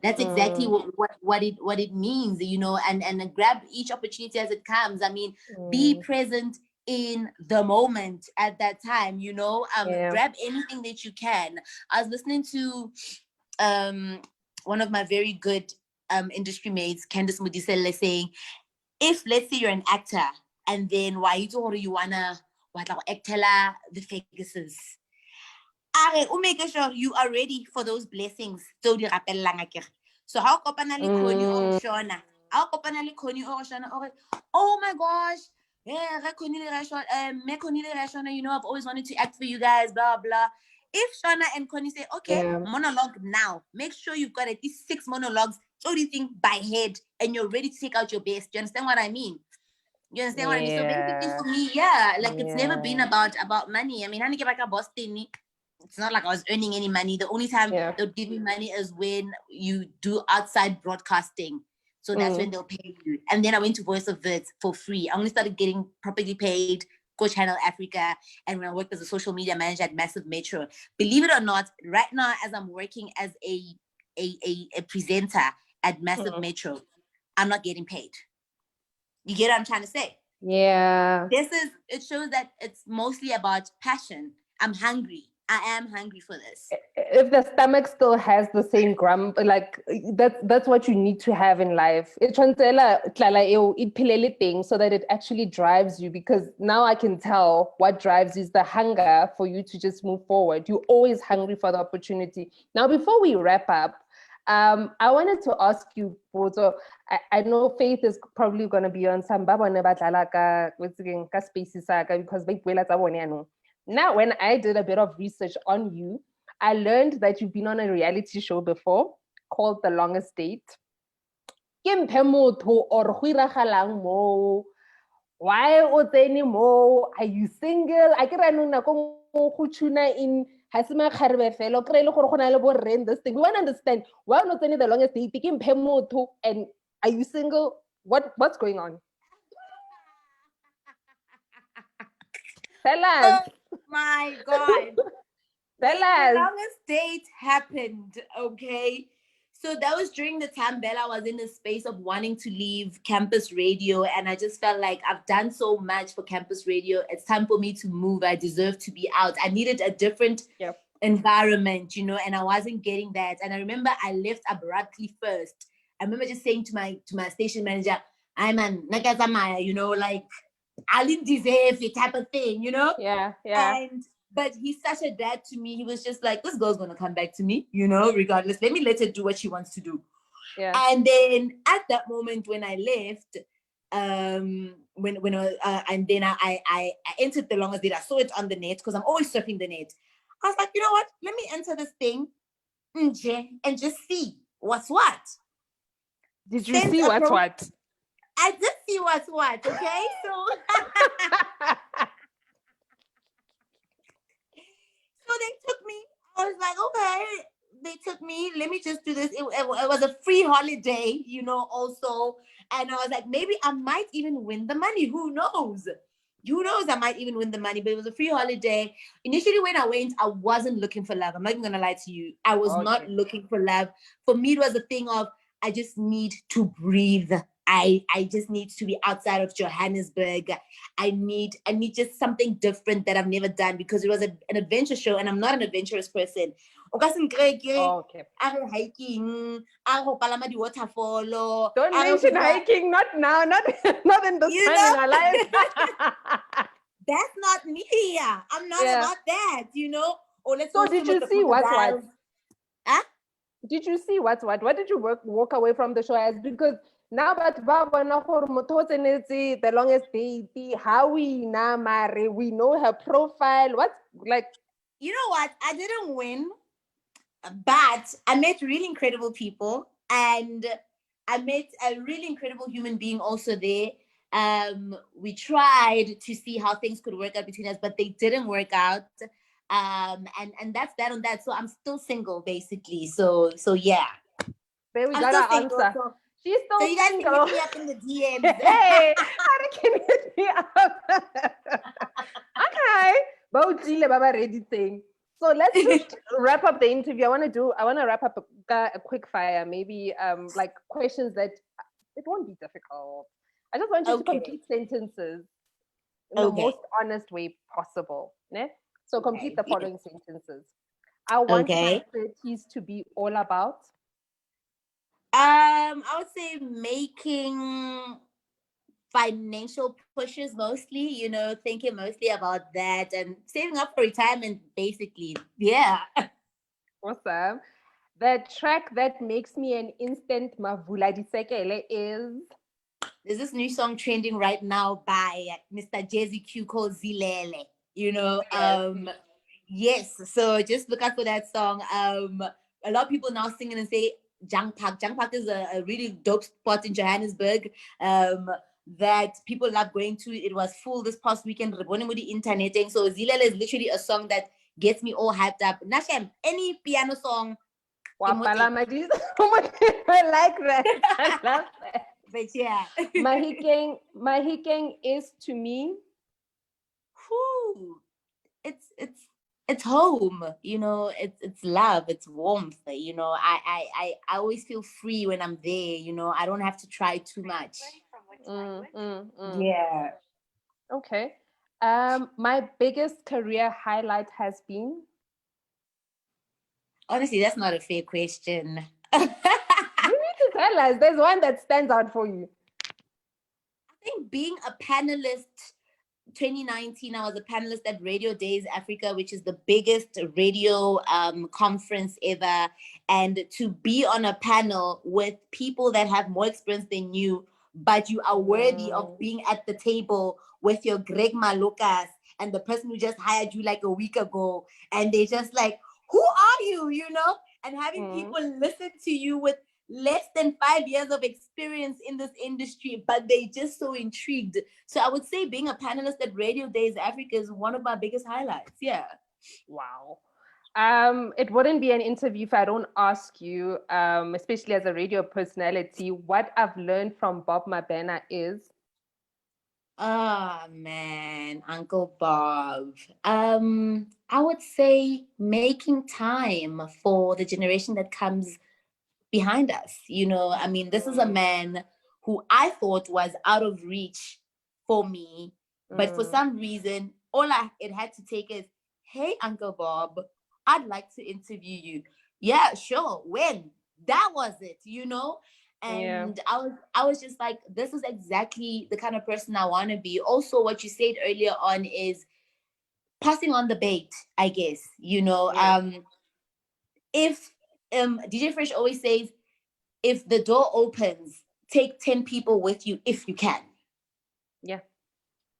That's exactly what it means, you know, and grab each opportunity as it comes. I mean, be present in the moment at that time, you know, grab anything that you can. I was listening to one of my very good industry mates, Candice Mudisele, saying, if let's say you're an actor and then why you wanna actela the Ferguses. Make sure you are ready for those blessings. So how kopanali Connie or Shona? How kopanali Connie or Shona? Oh my gosh. Yeah, Shona, you know, I've always wanted to act for you guys, blah blah. If Shona and Connie say, okay, monologue now, make sure you've got at least 6 monologues, everything by head, and you're ready to take out your best. Do you understand what I mean? You understand what I mean? So basically for me, it's never been about money. I mean, I get like a boss thing. It's not like I was earning any money. The only time they'll give me money is when you do outside broadcasting. So that's when they'll pay you. And then I went to Voice of Vids for free. I only started getting properly paid, Go Channel Africa, and when I worked as a social media manager at Massiv Metro. Believe it or not, right now as I'm working as a presenter at Massiv Metro, I'm not getting paid. You get what I'm trying to say? Yeah. It shows that it's mostly about passion. I'm hungry. I am hungry for this. If the stomach still has the same grump, like that's what you need to have in life. It so that it actually drives you, because now I can tell what drives is the hunger for you to just move forward. You're always hungry for the opportunity. Now, before we wrap up, I wanted to ask you, Bozo, I know Faith is probably going to be on some spaces because now, when I did a bit of research on you, I learned that you've been on a reality show before called The Longest Date. Why mo? Are you single? I can tuna in Makgarebe felo this thing. We want to understand why not The Longest Date, and are you single? What's going on? Tell us. Oh my God. The Longest date happened, okay? So that was during the time Bella was in the space of wanting to leave campus radio, and I just felt like I've done so much for campus radio. It's time for me to move. I deserve to be out. I needed a different environment, you know, and I wasn't getting that. And I remember I left abruptly first. I remember just saying to my station manager, I'm an Nakazamaya, you know, like I didn't deserve it type of thing, you know? Yeah. But he's such a dad to me. He was just like, this girl's going to come back to me, you know, regardless. Let me let her do what she wants to do. Yeah. And then at that moment when I left, and then I entered The Longest Date. I saw it on the net because I'm always surfing the net. I was like, you know what? Let me enter this thing and just see what's what. Did you see what's what? I did see what's what, okay? So so they took me. I was like, okay, they took me. Let me just do this. It was a free holiday, you know, also. And I was like, maybe I might even win the money. Who knows? Who knows? I might even win the money, but it was a free holiday. Initially, when I went, I wasn't looking for love. I'm not even going to lie to you. I was not looking for love. For me, it was a thing of, I just need to breathe. I just need to be outside of Johannesburg. I need just something different that I've never done, because it was an adventure show and I'm not an adventurous person. Okay. Hiking, palama di waterfall. Don't mention hiking, not now, not in this time in our lives. That's not me. I'm not about that, you know. Or let's so did you see what's what? Huh? Did you see what's what? What did you walk away from the show as? Because now but The Longest Date, how we know her profile. What's like? You know what? I didn't win, but I met really incredible people, and I met a really incredible human being also there. We tried to see how things could work out between us, but they didn't work out. And that's that on that. So I'm still single, basically. So yeah. There we got our answer. So, she's still you guys single. can hit me up in the DMs. Hey, how can you hit me up? Okay. Baba ready thing. So let's just wrap up the interview. I want to wrap up a quick fire, maybe like questions that it won't be difficult. I just want you to complete sentences in the most honest way possible. Ne? So complete the following sentences. I want my 30s to be all about. I would say making financial pushes mostly, you know, thinking mostly about that and saving up for retirement, basically. Yeah. Awesome. The track that makes me an instant Mavula Disekele is. There's this new song trending right now by Mr. Jazzy Q called Zilele. You know, Yes. yes. So just look out for that song. A lot of people now singing and say Jang Park. Jang Park is a really dope spot in Johannesburg. That people love going to. It was full this past weekend. Interneting. So Zilele is literally a song that gets me all hyped up. Nashem, any piano song. Wapalamadis. I like that. I love that. But yeah. Mahikeng is to me. Whew. It's home, you know. It's love, it's warmth, you know. I always feel free when I'm there, you know. I don't have to try too much. Yeah. Okay. My biggest career highlight has been. Honestly, that's not a fair question. You need to tell us. There's one that stands out for you. I think being a panelist 2019, I was a panelist at Radio Days Africa, which is the biggest radio conference ever. And to be on a panel with people that have more experience than you, but you are worthy of being at the table with your Greg Malukas and the person who just hired you like a week ago. And they just like, who are you, you know? And having people listen to you with less than 5 years of experience in this industry, but they just so intrigued. So I would say being a panelist at Radio Days Africa is one of my biggest highlights. Yeah. Wow. It wouldn't be an interview if I don't ask you, especially as a radio personality, what I've learned from Bob Mabena is. Oh man, Uncle Bob. I would say making time for the generation that comes behind us. You know, I mean, this is a man who I thought was out of reach for me, but for some reason, it had to take is, hey, Uncle Bob, I'd like to interview you. Yeah, sure. When? That was it, you know? And I was just like, this is exactly the kind of person I want to be. Also, what you said earlier on is passing on the bait, I guess, you know. If DJ Fresh always says, if the door opens, take 10 people with you if you can. Yeah.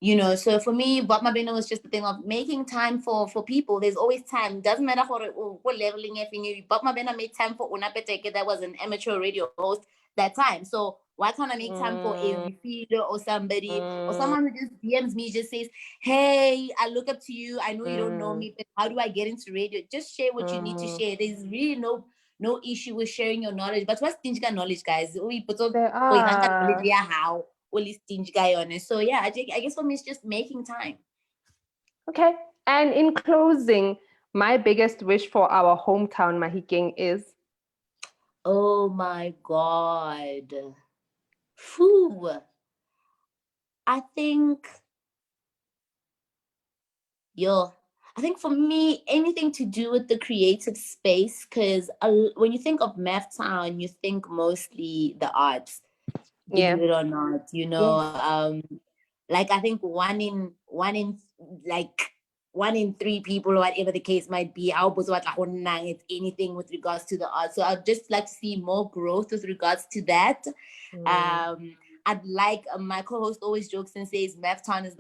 You know, so for me, Bob Mabena was just the thing of making time for people. There's always time. Doesn't matter what leveling everything. Bob Mabena made time for Ona Peteke, that was an amateur radio host that time. So why can't I make time for a refiler or somebody or someone who just DMs me, just says, hey, I look up to you. I know you don't know me, but how do I get into radio? Just share what you need to share. There's really no issue with sharing your knowledge. But what's stingy knowledge, guys? We put on knowledge, yeah, how only stingy guy on it. So yeah, I guess for me it's just making time. Okay. And in closing, my biggest wish for our hometown Mahikeng is. Oh my God. Phew. I think for me, anything to do with the creative space, because when you think of Math Town, you think mostly the arts, believe it or not, you know. Like I think one in 3 people, or whatever the case might be, it's anything with regards to the art. So I'd just like to see more growth with regards to that. I'd like, my co-host always jokes and says Maftown is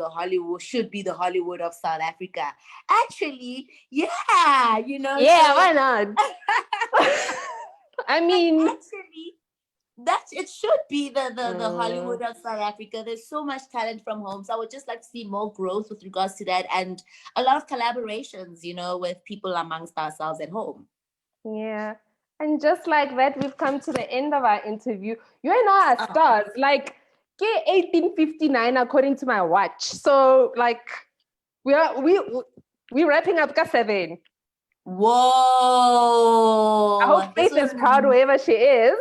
should be the Hollywood of South Africa. Actually, yeah, you know. Yeah, why not? I mean, actually, it should be the Hollywood of South Africa. There's so much talent from home. So I would just like to see more growth with regards to that, and a lot of collaborations, you know, with people amongst ourselves at home. Yeah. And just like that, we've come to the end of our interview. You and I are stars. Like, 1859 according to my watch. So like we're wrapping up 7. Whoa. I hope Faith is proud whoever she is.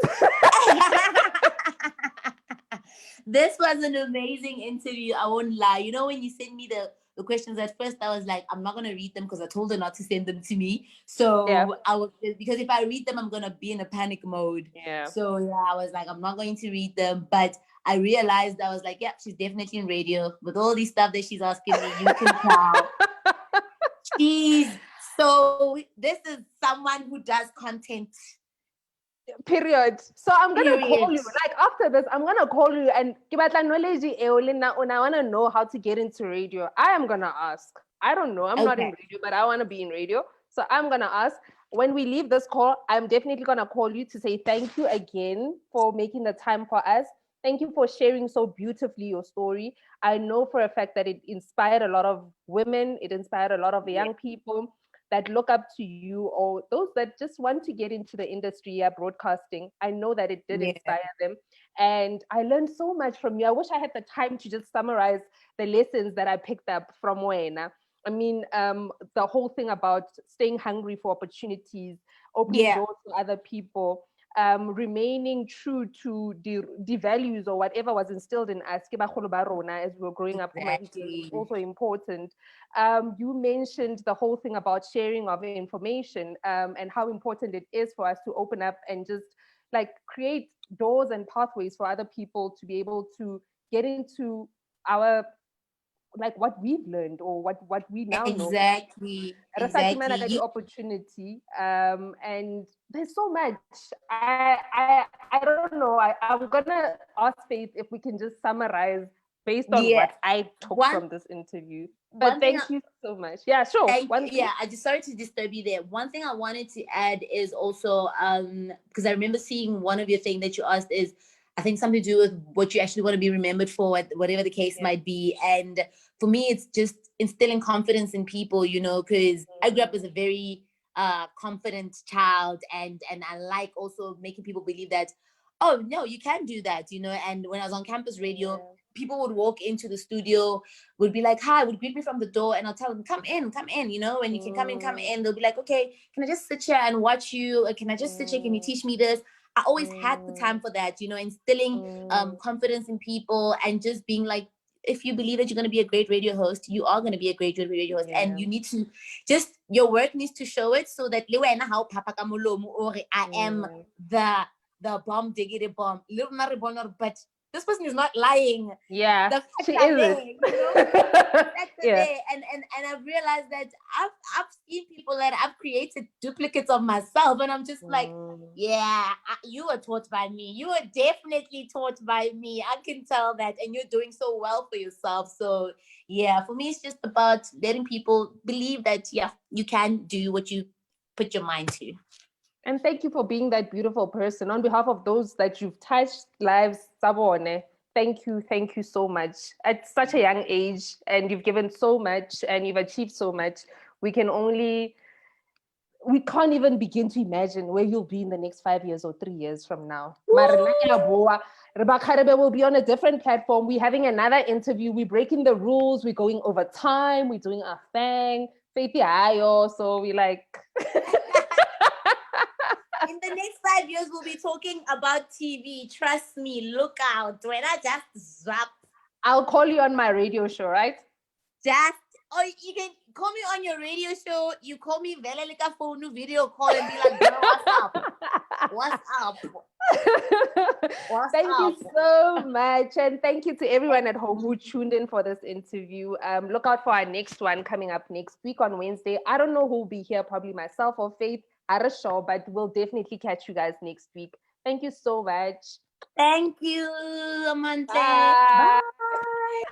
This was an amazing interview. I won't lie. You know, when you sent me the questions at first, I was like, I'm not going to read them because I told her not to send them to me. So because if I read them, I'm going to be in a panic mode. Yeah. So yeah, I was like, I'm not going to read them. But I realized I was like, yeah, she's definitely in radio. With all these stuff that she's asking me, you can tell. So this is someone who does content. Period. So I'm gonna call you. Like after this, I'm gonna call you and I wanna know how to get into radio. I am gonna ask. I don't know. I'm not in radio, but I wanna be in radio. So I'm gonna ask. When we leave this call, I'm definitely gonna call you to say thank you again for making the time for us. Thank you for sharing so beautifully your story. I know for a fact that it inspired a lot of women, it inspired a lot of young people that look up to you, or those that just want to get into the industry of broadcasting. I know that it did inspire them. And I learned so much from you. I wish I had the time to just summarize the lessons that I picked up from Wena. I mean, the whole thing about staying hungry for opportunities, opening doors to other people, remaining true to the values or whatever was instilled in us as we were growing up, is also important. You mentioned the whole thing about sharing of information, and how important it is for us to open up and just like create doors and pathways for other people to be able to get into our, like, what we've learned or what we now know. Exactly. The opportunity, and there's so much. I don't know. I'm gonna ask Faith if we can just summarize based on what I took from this interview. But thank you so much. Yeah, sure. I just sorry to disturb you there. One thing I wanted to add is also because I remember seeing one of your things that you asked is, I think, something to do with what you actually want to be remembered for, whatever the case might be. And for me, it's just instilling confidence in people, you know, because I grew up as a very confident child, and I like also making people believe that, oh no, you can do that, you know. And when I was on campus radio, people would walk into the studio, would be like, hi, would greet me from the door, and I'll tell them, come in, you know, and you can come in. They'll be like, okay, can I just sit here and watch you? Or can I just sit here? Can you teach me this? I always had the time for that, you know, instilling confidence in people and just being like, if you believe that you're going to be a great radio host, you are going to be a great radio host. And you need to just, your work needs to show it, so that I am the bomb diggity bomb. But this person is not lying. Yeah, the she isn't. You know? And I've realized that I've seen people that I've created duplicates of myself, and I'm just like, you were taught by me. You were definitely taught by me. I can tell that, and you're doing so well for yourself. So yeah, for me, it's just about letting people believe that you can do what you put your mind to. And thank you for being that beautiful person. On behalf of those that you've touched lives, Sabone, thank you so much. At such a young age, and you've given so much, and you've achieved so much. We can't even begin to imagine where you'll be in the next 5 years or 3 years from now. Makgarebe will be on a different platform. We're having another interview. We're breaking the rules. We're going over time. We're doing our thing. So we like... In the next 5 years, we'll be talking about TV. Trust me, look out. When I just zap. I'll call you on my radio show, right? Or you can call me on your radio show. You call me Velelika phone video call and be like, girl, what's up? Thank you so much. And thank you to everyone at home who tuned in for this interview. Look out for our next one coming up next week on Wednesday. I don't know who will be here, probably myself or Faith. At a show, but we'll definitely catch you guys next week. Thank you so much. Thank you, Amante. Bye. Bye.